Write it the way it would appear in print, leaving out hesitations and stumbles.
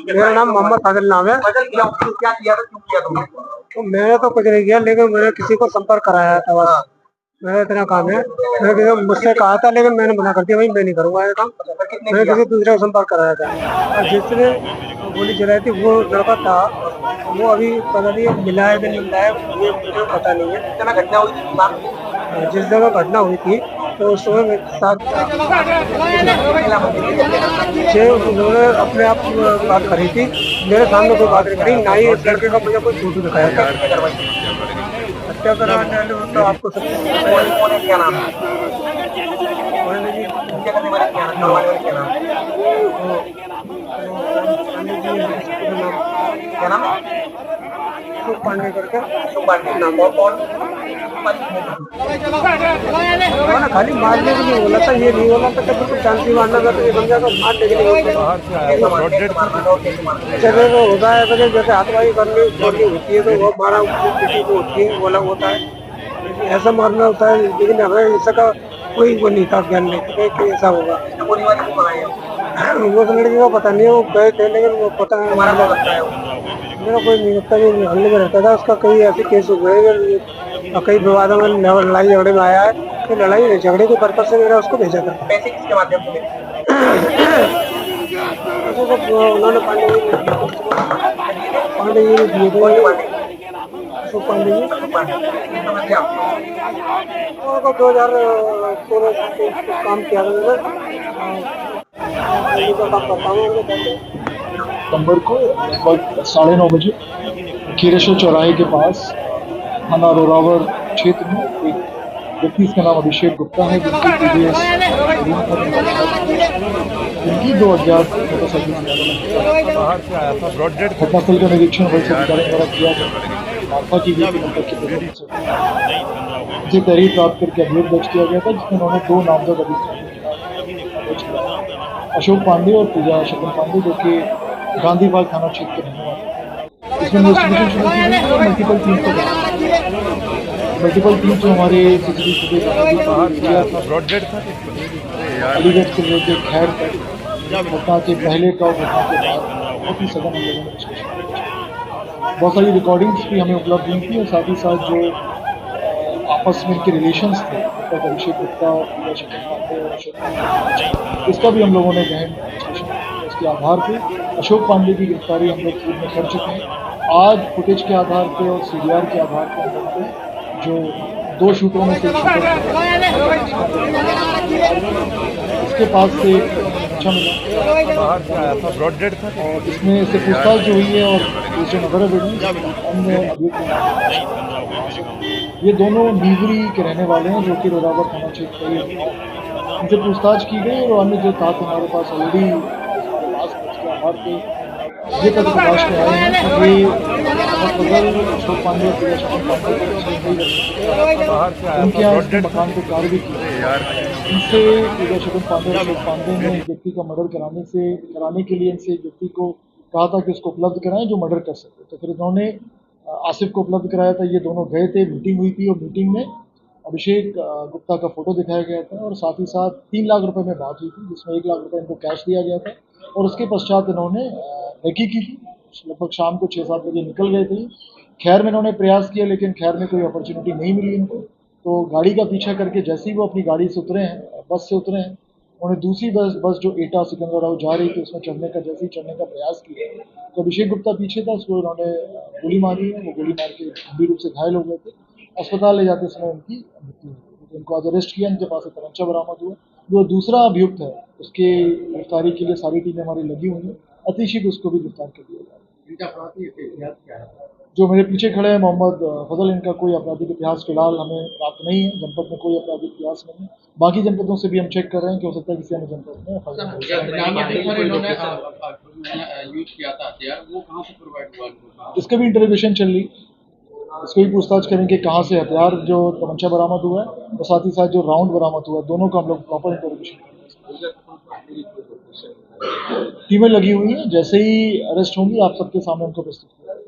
मेरा नाम मोहम्मद फाजिल नाम है। क्या किया था, क्यों किया तुमने? तो मैंने तो कुछ नहीं किया, लेकिन मैंने किसी को संपर्क कराया था बस। मेरा इतना काम है। मैंने मुझसे कहा था, लेकिन मैंने मना कर दिया, भाई मैं नहीं करूंगा ये काम। मैंने किसी दूसरे को संपर्क कराया था, और जिसने गोली चलाई थी वो लड़का था। वो अभी पता नहीं मिला है कि नहीं मिला है, ये मुझे पता नहीं है। कितना घटना हुई थी जिस जगह घटना हुई थी, तो उस समय मेरे साथ उन्होंने अपने आप बात करी थी। मेरे सामने कोई बात नहीं करी, ना ही इस लड़के का मुझे कोई फोटो दिखाया था। हत्या करवाने वाले तो आपको सब क्या नाम है? क्या नाम है? पांडे करके नाम। और खाली मारने के लिए बोला था, ये नहीं बोला था कि बिल्कुल शांति मारना था, तो ये समझा तो मारने के लिए चले तो होता है। तो जैसे हाथवाही करनी छोड़नी होती है तो वो मारा किसी को होती है, बोला होता है, ऐसा मारना होता है। लेकिन हमें इसका कोई वो नहीं था, ज्ञान नहीं था कि ऐसा होगा। वो तो लड़की का पता नहीं, वो गए थे, लेकिन वो पता नहीं मेरा कोई नहीं लगता। भी हल्ले में रहता था, उसका कई ऐसे केस हुए, कई विवादों में लड़ाई झगड़े में आया है। तो लड़ाई झगड़े के पर्पज से मैंने उसको भेजा था। पैसे किसके माध्यम से? उन्होंने पांडे जी ने दिए थे। अशोक पांडे जी 2016 से काम किया था मैंने। नवंबर को लगभग 9:30 बजे खीरेश्वर चौराहे के पास थाना रोरावर क्षेत्र में एक व्यक्ति, इसका नाम अभिषेक गुप्ता है, जिनकी प्रीवियस जिनकी 2 अज्ञात मोटरसाइकिल घटनास्थल का निरीक्षण वरिष्ठ अधिकारियों द्वारा किया गया। मार्फा की गई थी से तहरीर प्राप्त करके अभियोग दर्ज किया गया था, जिसमें उन्होंने 2 नामजद अशोक पांडे और पूजा शकुन पांडे, जो कि गांधीबाग थाना क्षेत्र के रहने वाले। इसमें इन्वेस्टिगेशन शुरू की गई और मल्टीपल टीम जो हमारे अलीगढ़ से लेकर खैर तक घटना के पहले का घटना के बाद बहुत ही सघन हम लोगों ने डिस्कशन किया। बहुत सारी रिकॉर्डिंग्स भी हमें उपलब्ध हुई थी, और साथ ही साथ जो आपस में इनके रिलेशंस थे, अभिषेक गुप्ता और पूजा शकुन पांडे और अशोक पांडे, इसका भी हम लोगों ने गहन विश्लेषण किया। उसके आधार पर अशोक पांडे की गिरफ्तारी हम लोग पूर्व में कर चुके हैं। आज फुटेज के आधार पर और सीडीआर के आधार पर हम लोग जो 2 शूटरों में से इसके पास से अच्छा मिला और इसमें से पूछताछ जो हुई है, और जो नंबर अन्य अभियुक्त ये दोनों नीवरी के रहने वाले हैं, जो कि रोरावर थाना क्षेत्र के इनसे पूछताछ की गई, और अन्य जो तथ्य हमारे पास ऑलरेडी के आधार पे ये तथ्य प्रकाश में आए हैं कि ये अशोक पांडे और पूजा शकुन पांडे उनके यहाँ इसके मकान पर कार्य भी की। इनसे पूजा शकुन पांडे और अशोक पांडे ने एक व्यक्ति का मर्डर कराने के लिए इनसे एक व्यक्ति को कहा था कि उसको उपलब्ध कराएं जो मर्डर कर सके। तो फिर उन्होंने आसिफ को उपलब्ध कराया था। ये दोनों गए थे, मीटिंग हुई थी, और मीटिंग में अभिषेक गुप्ता का फोटो दिखाया गया था, और साथ ही साथ 3 लाख रुपए में बात हुई थी, जिसमें 1 लाख रुपए इनको कैश दिया गया था, और उसके पश्चात इन्होंने रेकी की थी। लगभग शाम को 6-7 बजे निकल गए थे। खैर में इन्होंने प्रयास किया, लेकिन खैर में कोई अपॉर्चुनिटी नहीं मिली इनको। तो गाड़ी का पीछा करके जैसे ही वो अपनी गाड़ी से उतरे हैं, बस से उतरे हैं, उन्होंने दूसरी बस जो एटा सिकंदराबाद जा रही थी, उसमें चढ़ने का प्रयास किया। तो अभिषेक गुप्ता पीछे था, उसको उन्होंने गोली मारी है। वो गोली मार के गंभीर रूप से घायल हो गए थे। अस्पताल ले जाते समय उनकी मृत्यु हुई। तो उनको आज अरेस्ट किया, इनके पास एक तमंचा बरामद हुआ। जो दूसरा अभियुक्त है, उसके गिरफ्तारी के लिए सारी टीमें हमारी लगी हुई हैं। अतिशीघ्र उसको भी गिरफ्तार कर लिया जाए। इनका अपराधी इतिहास क्या है? जो मेरे पीछे खड़े हैं मोहम्मद फजल, इनका कोई आपराधिक इतिहास फिलहाल हमें प्राप्त नहीं है। जनपद में कोई आपराधिक इतिहास नहीं है। बाकी जनपदों से भी हम चेक कर रहे हैं कि हो सकता है किसी अन्य जनपद में यूज किया था हथियार, वो कहाँ से प्रोवाइड हुआ? इसका भी इंटरोगेशन चल रही, इसको भी पूछताछ करेंगे कहाँ से हथियार जो तमंचा बरामद हुआ है, और साथ ही साथ जो राउंड बरामद हुआ है, दोनों का हम लोग प्रॉपर इंटरोगेशन करेंगे। टीमें लगी हुई हैं, जैसे ही अरेस्ट होंगी आप सबके सामने उनको प्रस्तुत करेंगे।